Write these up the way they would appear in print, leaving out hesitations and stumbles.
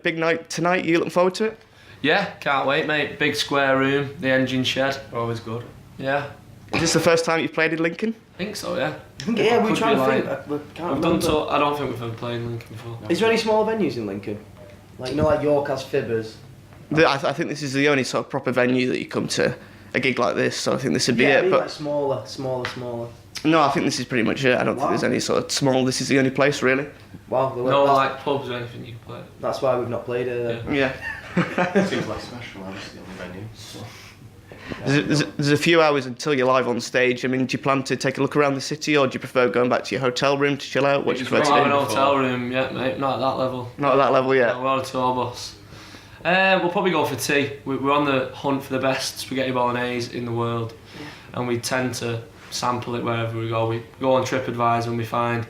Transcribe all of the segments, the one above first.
Big night tonight, you looking forward to it? Yeah, can't wait, mate. Big square room, the engine shed. Always good. Yeah. Is this the first time you've played in Lincoln? I think so, yeah. Yeah, we Could try be to think. like- We can't We've done remember. so. I don't think we've ever played in Lincoln before. Is there any smaller venues in Lincoln? Like, you know, like York has Fibbers. I think this is the only sort of proper venue that you come to a gig like this, so I think this would be Yeah, I it. mean, But like smaller. no, I think this is pretty much it. I don't think there's any sort of small. This is the only place, really. Wow, No, like pubs or anything you can play. that's why we've not played it. Yeah. Seems like special, obviously, on the venue. So. There's a few hours until you're live on stage. I mean, do you plan to take a look around the city, or do you prefer going back to your hotel room to chill out? What do you We prefer don't to have do? an hotel room yet, mate. Not at that level. Not at that level yet. No, we're on a tour bus. We'll probably go for tea. We're on the hunt for the best spaghetti bolognese in the world, and we tend to sample it wherever we go. We go on TripAdvisor and we find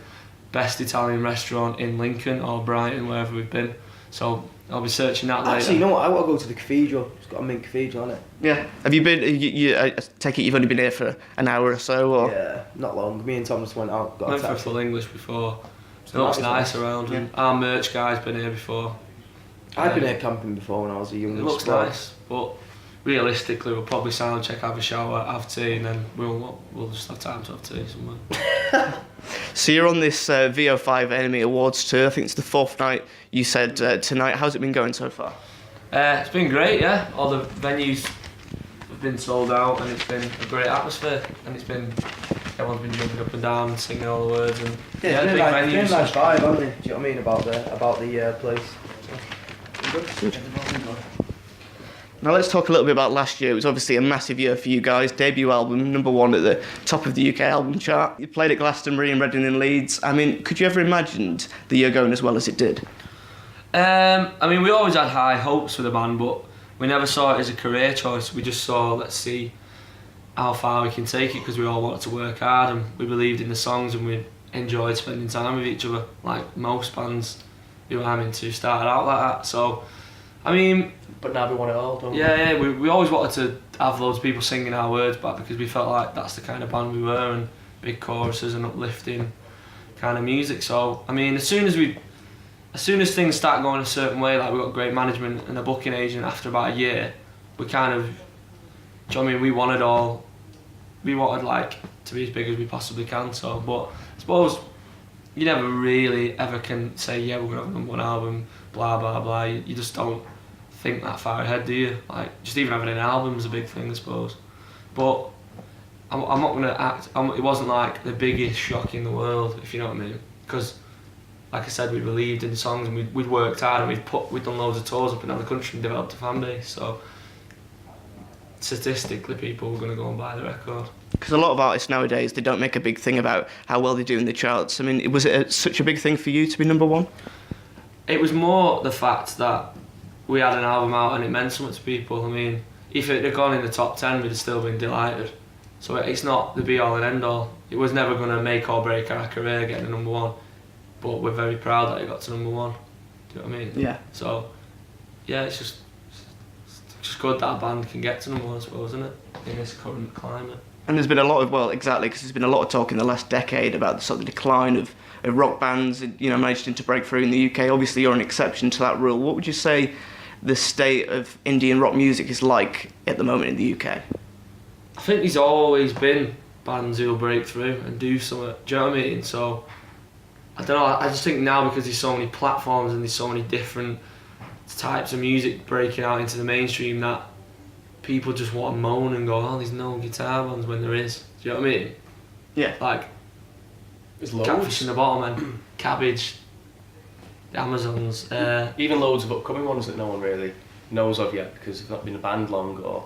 best Italian restaurant in Lincoln or Brighton, wherever we've been. So I'll be searching that later. Actually, you know what? I want to go to the cathedral. It's got a mint cathedral on it. Yeah. Have you been? I take it you've only been here for an hour or so, or? Yeah, not long. Me and Thomas went out. Got Went a for taxi. full English before. It's It looks nice, nice isn't it? around, and our merch guy's been here before. I've been here camping before when I was a young It looks sport. nice, but realistically, we'll probably sound check, have a shower, have tea, and then we'll just have time to have tea somewhere. So you're on this VO5 Enemy Awards tour. I think it's the fourth night. You said tonight. How's it been going so far? It's been great, yeah. All the venues have been sold out, and it's been a great atmosphere. And everyone's been jumping up and down, and singing all the words, and Yeah, it's big been venues. a nice vibe, hasn't it? Do you know what I mean about the place? Now let's talk a little bit about last year. It was obviously a massive year for you guys. Debut album, #1 at the top of the UK album chart. You played at Glastonbury and Reading and Leeds. I mean, could you ever imagined the year going as well as it did? I mean, we always had high hopes for the band, but we never saw it as a career choice. We just saw, let's see how far we can take it, because we all wanted to work hard and we believed in the songs and we enjoyed spending time with each other, like most bands who I'm into started out like that. So, I mean, But now we want it all, don't we? yeah, we always wanted to have loads of people singing our words back, because we felt like that's the kind of band we were, and big choruses and uplifting kind of music. So, I mean, as soon as things start going a certain way, like we got great management and a booking agent after about a year, we kind of, do you know what I mean, we wanted like to be as big as we possibly can. So, but I suppose you never really ever can say, yeah, we're gonna have #1 album, blah blah blah. You just don't think that far ahead, do you? Like, just even having an album is a big thing, I suppose. But I'm not gonna act. It wasn't like the biggest shock in the world, if you know what I mean, because, like I said, we believed in the songs and we'd worked hard and we'd done loads of tours up and down the country and developed a fan base. So statistically, people were going to go and buy the record. Because a lot of artists nowadays, they don't make a big thing about how well they do in the charts. I mean, was it such a big thing for you to be #1? It was more the fact that we had an album out and it meant something to people. I mean, if it had gone in the top 10, we'd have still been delighted. So it's not the be all and end all. It was never going to make or break our career getting to #1, but we're very proud that it got to #1. Do you know what I mean? Yeah. So, yeah, it's just good that a band can get to #1, I suppose, isn't it? In this current climate. And there's been a lot of, well, exactly, because there's been a lot of talk in the last decade about the sort of decline of rock bands, you know, managing to break through in the UK. Obviously, you're an exception to that rule. What would you say the state of indie and rock music is like at the moment in the UK? I think there's always been bands who'll break through and do something, do you know what I mean? So, I don't know, I just think now, because there's so many platforms and there's so many different types of music breaking out into the mainstream, that people just want to moan and go, oh, there's no guitar ones, when there is. Do you know what I mean? Yeah. Like, There's loads. Catfish in the Bottle Men, Cabbage, the Amazons. Even loads of upcoming ones that no one really knows of yet because they've not been a band long, or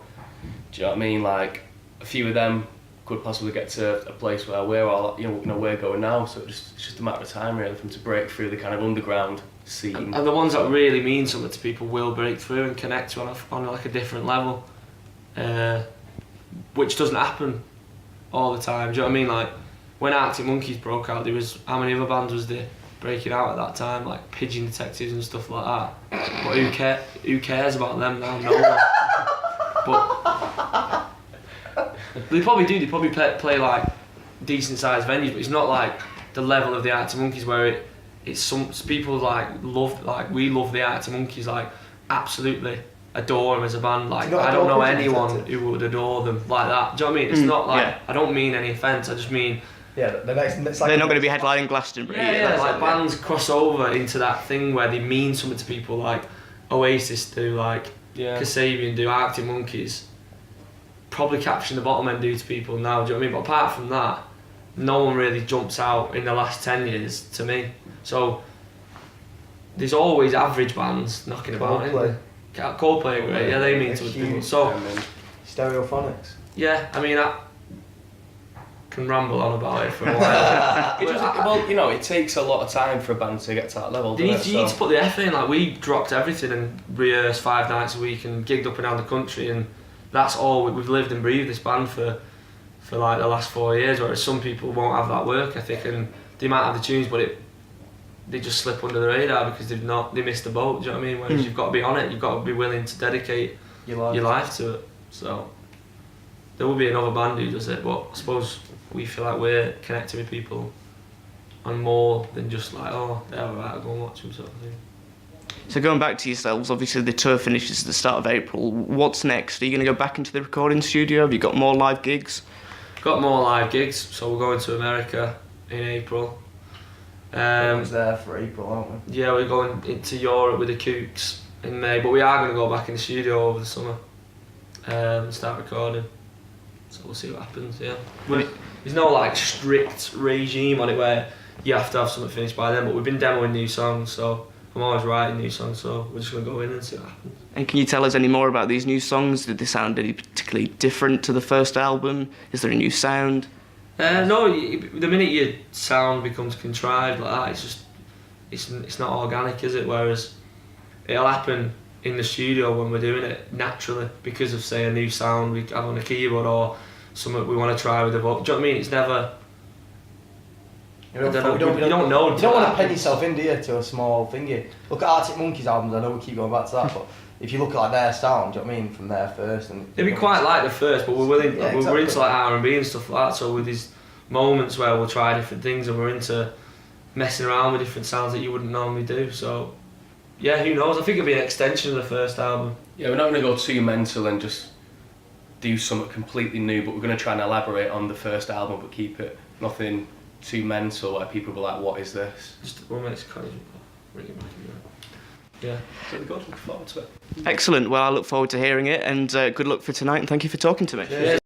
do you know what I mean? Like, a few of them could possibly get to a place where we're all, we're going now. So it's just a matter of time really for them to break through the kind of underground scene. And the ones that really mean something to people will break through and connect to on like a different level, which doesn't happen all the time. Do you know what I mean? Like, when Arctic Monkeys broke out, there was, how many other bands was there breaking out at that time, like Pigeon Detectives and stuff like that? But who cares about them now? No one. But they probably do. They probably play like decent sized venues, but it's not like the level of the Arctic Monkeys where it's some people we love the Arctic Monkeys, like absolutely adore them as a band. Like I don't know anyone who would adore them like that. Do you know what I mean? It's not like I don't mean any offence. I just mean the next. It's like they're not going to be headlining Glastonbury. Like bands cross over into that thing where they mean something to people, like Oasis do, like Kasabian do, Arctic Monkeys. Probably Capturing the Bottom End do to people now. Do you know what I mean? But apart from that, no one really jumps out in the last 10 years to me. So there's always average bands knocking about. Coldplay are great. Yeah, they mean to people. So Stereophonics. yeah, I mean I can ramble on about it for a while. Well, you know, it takes a lot of time for a band to get to that level. You need to put the effort in. Like we dropped everything and rehearsed 5 nights a week and gigged up and down the country, and that's all we've lived and breathed this band for like the last 4 years. Whereas some people won't have that work ethic, and they might have the tunes, but they just slip under the radar because they missed the boat. Do you know what I mean? Whereas you've got to be on it. You've got to be willing to dedicate your life to it. So there will be another band who does it, but I suppose we feel like we're connected with people on more than just like, oh, they're alright, I'll go and watch them sort of thing. So going back to yourselves, obviously the tour finishes at the start of April. What's next? Are you going to go back into the recording studio? Have you got more live gigs? Got more live gigs, so we're going to America in April. Everyone's there for April, aren't we? Yeah, we're going into Europe with the Kooks in May, but we are going to go back in the studio over the summer and start recording. So we'll see what happens, yeah. There's no like strict regime on it where you have to have something finished by then, but we've been demoing new songs, so I'm always writing new songs, so we're just going to go in and see what happens. And can you tell us any more about these new songs? Did they sound any particularly different to the first album? Is there a new sound? No, the minute your sound becomes contrived like that, it's not organic, is it? Whereas it'll happen in the studio when we're doing it naturally because of, say, a new sound we have on a keyboard or something we want to try with the vocal. Do you know what I mean? It's never... You don't know. You don't want to pen yourself in, do you, to a small thingy. Look at Arctic Monkeys albums, I know we keep going back to that, but if you look at like their sound, do you know what I mean, from there first. And it'd be quite like the first, but we're willing. Yeah, we're into like R&B and stuff like that. So with these moments where we'll try different things and we're into messing around with different sounds that you wouldn't normally do. So yeah, who knows? I think it'll be an extension of the first album. Yeah, we're not going to go too mental and just do something completely new, but we're going to try and elaborate on the first album, but keep it nothing too mental where people will be like, what is this? Just 1 minute, kind of bring it back in. Yeah. Really good, looking forward to it. Excellent. Well, I look forward to hearing it, and good luck for tonight, and thank you for talking to me. Yeah.